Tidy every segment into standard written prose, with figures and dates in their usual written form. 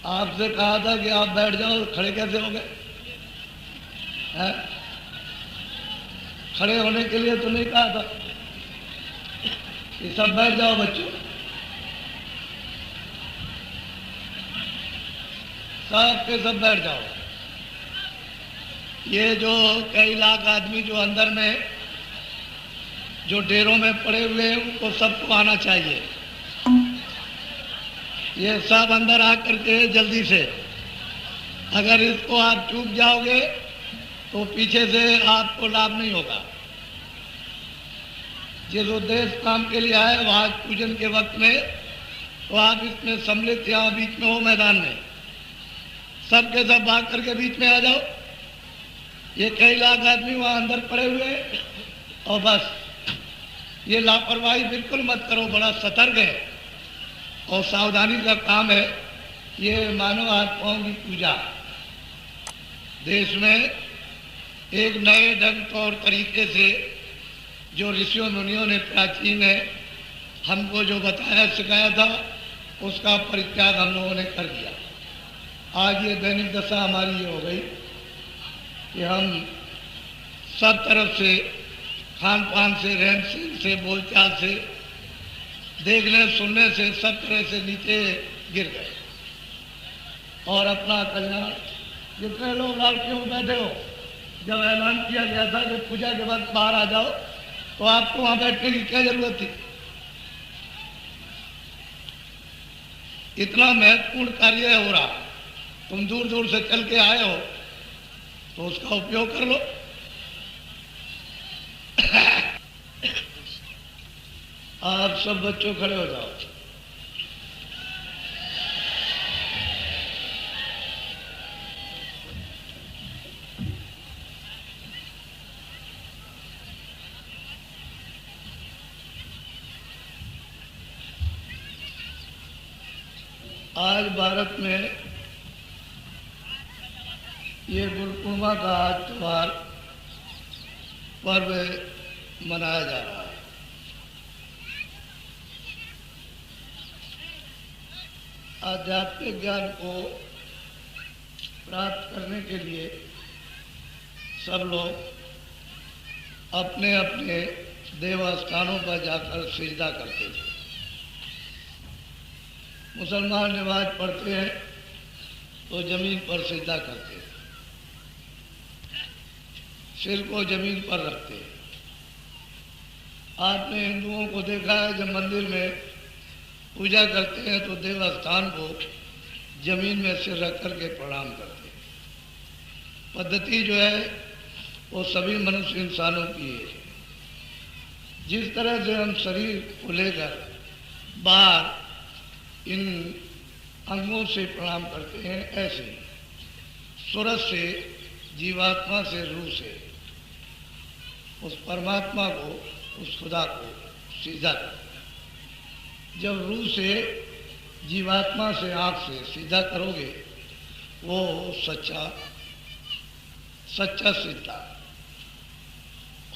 आपसे कहा था कि आप बैठ जाओ, खड़े कैसे हो गए हैं? खड़े होने के लिए तो नहीं कहा था कि सब बैठ जाओ बच्चों। सब के सब बैठ जाओ। ये जो कई लाख आदमी जो अंदर में जो डेरों में पड़े हुए हैं उनको सबको आना चाहिए। ये सब अंदर आकर के जल्दी से, अगर इसको आप चूक जाओगे तो पीछे से आपको लाभ नहीं होगा। जिस उद्देश्य काम के लिए आए वहाँ पूजन के वक्त में तो आप इसमें सम्मिलित यहाँ बीच में हो मैदान में, सब के सब भाग करके बीच में आ जाओ। ये कई लाख आदमी वहाँ अंदर पड़े हुए हैं और बस ये लापरवाही बिल्कुल मत करो, बड़ा सतर्क है और सावधानी का काम है। ये मानव आत्माओं की पूजा देश में एक नए ढंग तौर तरीके से जो ऋषियों मुनियों ने प्राचीन है हमको जो बताया सिखाया था उसका परित्याग हम लोगों ने कर दिया। आज ये दैनिक दशा हमारी ये हो गई कि हम सब तरफ से, खान पान से, रहन सहन से, बोलचाल से, देखने सुनने से सब तरह से नीचे गिर गए और अपना कल्याण। जितने लोग लालकियों में बैठे हो, जब ऐलान किया गया था कि पूजा के वक्त बाहर आ जाओ तो आपको वहां बैठने की क्या जरूरत थी? इतना महत्वपूर्ण कार्य हो रहा, तुम दूर दूर से चल के आए हो तो उसका उपयोग कर लो। आप सब बच्चों खड़े हो जाओ। आज भारत में ये गुरु पूर्णिमा का आज त्योहार पर्व मनाया जा रहा है। आध्यात्मिक ज्ञान को प्राप्त करने के लिए सब लोग अपने अपने देवस्थानों पर जाकर सिजदा करते थे। मुसलमान नमाज पढ़ते हैं तो जमीन पर सिजदा करते हैं, सिर को जमीन पर रखते हैं। आपने हिंदुओं को देखा है जब मंदिर में पूजा करते हैं तो देवस्थान को जमीन में सिर रख करके प्रणाम करते हैं। पद्धति जो है वो सभी मनुष्य इंसानों की है। जिस तरह से हम शरीर को लेकर बाहर इन अंगों से प्रणाम करते हैं, ऐसे सूरज से, जीवात्मा से, रूह से उस परमात्मा को, उस खुदा को सीधा करो। जब रूह से, जीवात्मा से, आँख से सीधा करोगे वो सच्चा सीधा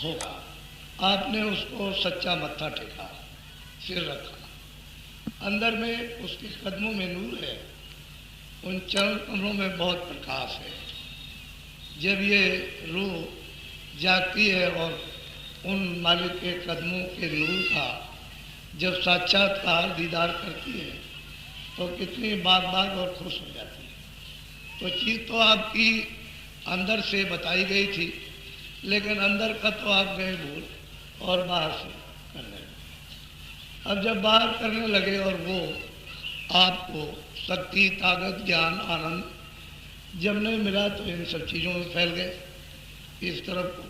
होगा। आपने उसको सच्चा मत्था टेका, सिर रखा, अंदर में उसके कदमों में नूर है, उन चरण कमलों में बहुत प्रकाश है। जब ये रूह जागती है और उन मालिक के कदमों के नूर का जब साक्षात्कार दीदार करती है तो कितनी बाग बाग और खुश हो जाती है। तो चीज़ तो आपकी अंदर से बताई गई थी, लेकिन अंदर का तो आप गए भूल और बाहर से करने लगे। अब जब बाहर करने लगे और वो आपको शक्ति, ताकत, ज्ञान, आनंद जब नहीं मिला तो इन सब चीज़ों में फैल गए इस तरफ को।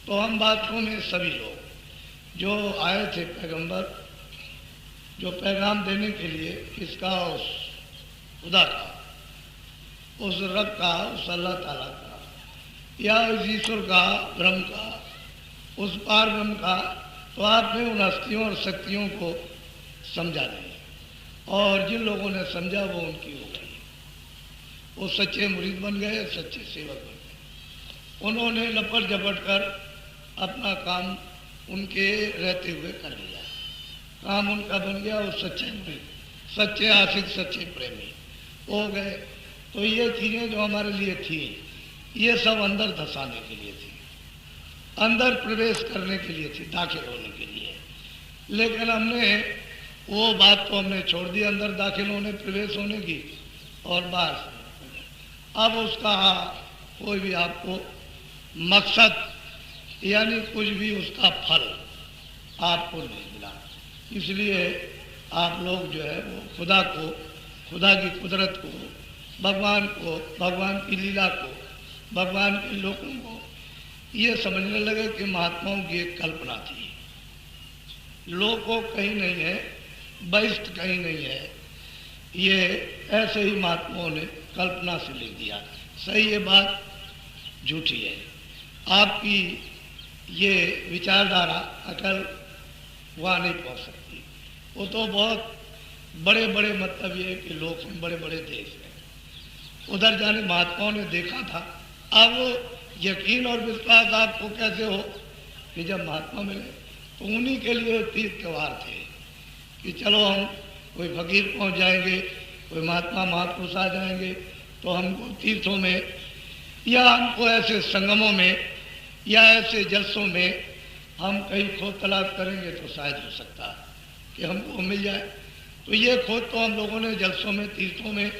तो हम बातों में सभी लोग जो आए थे पैगंबर, जो पैगाम देने के लिए किसका, उस खुदा का, उस रब का, उस अल्लाह ताला का या उस ईश्वर का, ब्रह्म का, उस पार ब्रह्म का, तो आपने उन हस्तियों और शक्तियों को समझा नहीं। और जिन लोगों ने समझा वो उनकी हो गई, वो सच्चे मुरीद बन गए, सच्चे सेवक बन गए। उन्होंने लपट झपट कर अपना काम उनके रहते हुए कर लिया, काम उनका बन गया। वो सच्चे मुरीद, सच्चे आशिक, सच्चे प्रेमी, हो गए। तो ये चीज़ें जो हमारे लिए थी, ये सब अंदर धसाने के लिए थी, अंदर प्रवेश करने के लिए थी, दाखिल होने के लिए। लेकिन हमने वो बात तो हमने छोड़ दी, अंदर दाखिल होने प्रवेश होने की और बाहर से। अब उसका कोई भी आपको मकसद यानी कुछ भी उसका फल आपको नहीं मिला। इसलिए आप लोग जो है वो खुदा को, खुदा की कुदरत को, भगवान को, भगवान की लीला को, भगवान के लोगों को ये समझने लगे कि महात्माओं की एक कल्पना थी। लोको कहीं नहीं है, बहिष्ठ कहीं नहीं है, ये ऐसे ही महात्माओं ने कल्पना से लिख दिया। सही ये बात झूठी है। आपकी ये विचारधारा अकल वहाँ नहीं पहुँच सकती। वो तो बहुत बड़े बड़े मतलब ये कि लोग हैं, बड़े बड़े देश हैं, उधर जाने महात्माओं ने देखा था। अब यकीन और विश्वास आपको कैसे हो कि जब महात्मा मिले तो उन्हीं के लिए तीर्थ त्योहार थे कि चलो हम कोई फकीर पहुंच जाएंगे, कोई महात्मा महापुरुष आ जाएंगे तो हमको तीर्थों में या हमको ऐसे संगमों में या ऐसे जलसों में हम कहीं खोज तलाश करेंगे तो शायद हो सकता है कि हमको मिल जाए। तो ये खोज तो हम लोगों ने जलसों में, तीर्थों में,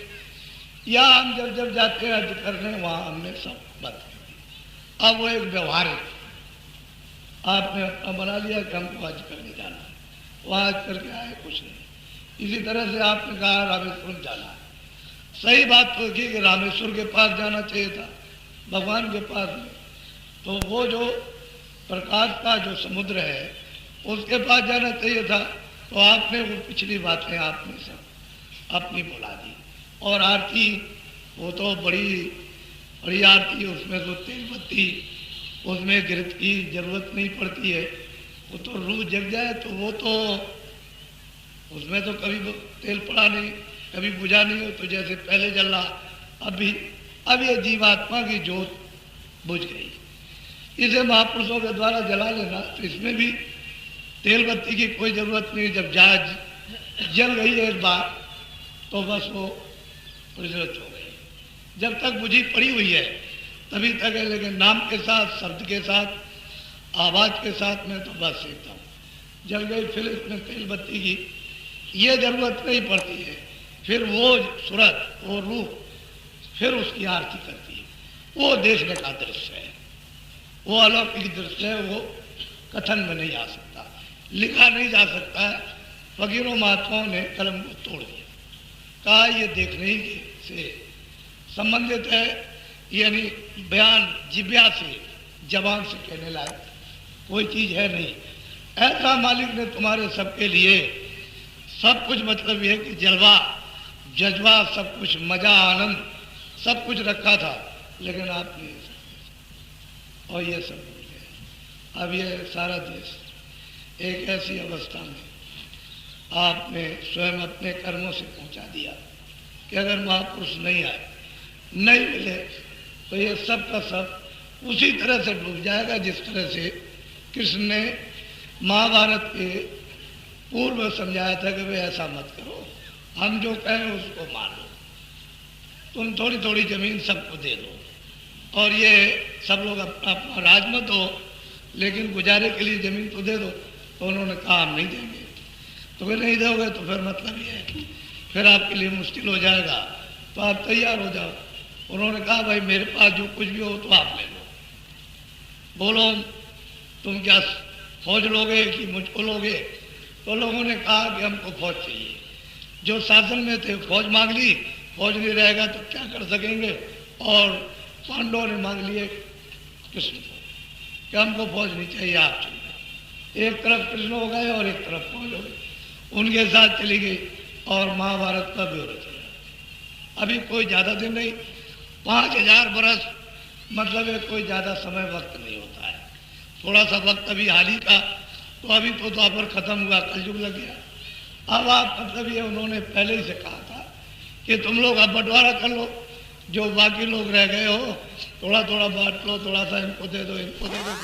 या हम जब जब जाते हैं हज करने वहाँ हमने सब बात कर दी। अब वो एक व्यवहारिक आपने अपना बना लिया कि हमको हज करने जाना है, वहाँ हज करके आए कुछ नहीं। इसी तरह से आपने कहा रामेश्वर जाना है। सही बात तो की कि रामेश्वर के पास जाना चाहिए था, भगवान के पास में। तो वो जो प्रकाश का जो समुद्र है उसके पास जाना चाहिए था। तो आपने वो पिछली बातें आपने सब अपनी बुला दी। और आरती वो तो बड़ी आरती, उसमें तो तेल बत्ती, उसमें गिरत की जरूरत नहीं पड़ती है। वो तो रूह जग जाए तो वो तो उसमें तो कभी तेल पड़ा नहीं, कभी बुझा नहीं हो। तो जैसे पहले जल रहा अब ये जीवात्मा की जोत बुझ गई। इसे महापुरुषों के द्वारा जला लेना, तो इसमें भी तेल बत्ती की कोई जरूरत नहीं। जब जाज जल गई एक बार तो बस वो प्रज्वलित हो गई। जब तक बुझी पड़ी हुई है तभी तक है, लेकिन नाम के साथ, शब्द के साथ, आवाज के साथ में तो बस एकदम जल गई। फिर इसमें तेल बत्ती की ये जरूरत नहीं पड़ती है। फिर वो सूरत, वो रूह फिर उसकी आरती करती है। वो देखने का दृश्य है, वो अलौकिक दृश्य है, वो कथन में नहीं आ सकता, लिखा नहीं जा सकता है। फकीरों महात्माओं ने कलम को तोड़ दिया, कहा ये देखने ही से संबंधित है, यानी बयान जिब्या से, जबान से कहने लायक कोई चीज है नहीं। ऐसा मालिक ने तुम्हारे सबके लिए सब कुछ, मतलब यह कि जलवा जज्बा, सब कुछ, मजा आनंद सब कुछ रखा था, लेकिन आपने और ये सब भूल गए। अब ये सारा देश एक ऐसी अवस्था में आपने स्वयं अपने कर्मों से पहुंचा दिया कि अगर महापुरुष नहीं आए, नहीं मिले, तो ये सब का सब उसी तरह से डूब जाएगा जिस तरह से कृष्ण ने महाभारत के पूर्व समझाया था कि भाई ऐसा मत करो, हम जो कहें उसको मान लो, तुम थोड़ी थोड़ी जमीन सबको दे दो और ये सब लोग अपना राज मत हो, लेकिन गुजारे के लिए जमीन तो दे दो। तो उन्होंने कहा हम नहीं देंगे। तो फिर नहीं दोगे तो फिर मतलब ये है कि फिर आपके लिए मुश्किल हो जाएगा, तो आप तैयार हो जाओ। उन्होंने कहा भाई मेरे पास जो कुछ भी हो तो आप ले लो, बोलो तुम क्या फौज लोगे कि मुझको लोगे। तो लोगों ने कहा कि हमको फौज चाहिए। जो शासन में थे फौज मांग ली, फौज नहीं रहेगा तो क्या कर सकेंगे। और पांडवों ने मांग लिए कृष्ण को कि हमको फौज नहीं चाहिए, आप चलिए। एक तरफ कृष्ण हो गए और एक तरफ फौज हो गई, उनके साथ चली गई और महाभारत का ब्यौरा चला। अभी कोई ज़्यादा दिन नहीं, 5000 बरस, मतलब है कोई ज़्यादा समय वक्त नहीं होता है, थोड़ा सा वक्त अभी हाल ही का। तो अभी तो द्वापर खत्म हुआ, कलयुग लग गया। अब आप मतलब ये उन्होंने पहले ही से कहा था कि तुम लोग अब बंटवारा कर लो, जो बाकी लोग रह गए हो थोड़ा थोड़ा बांट लो, थोड़ा सा इनको दे दो, इनको दे दो,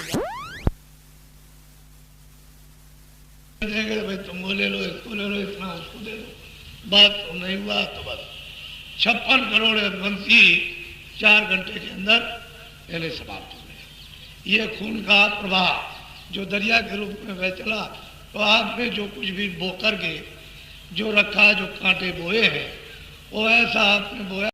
देंगे भाई तुम वो ले लो, इसको ले लो, इतना उसको दे दो। बात तो नहीं हुआ तो बस 56 करोड़ बंसी 4 घंटे के अंदर पहले समाप्त हो गए। ये खून का प्रवाह जो दरिया के रूप में बह चला, तो आपने जो कुछ भी बो करके जो रखा, जो कांटे बोए हैं, वो ऐसा आपने बोया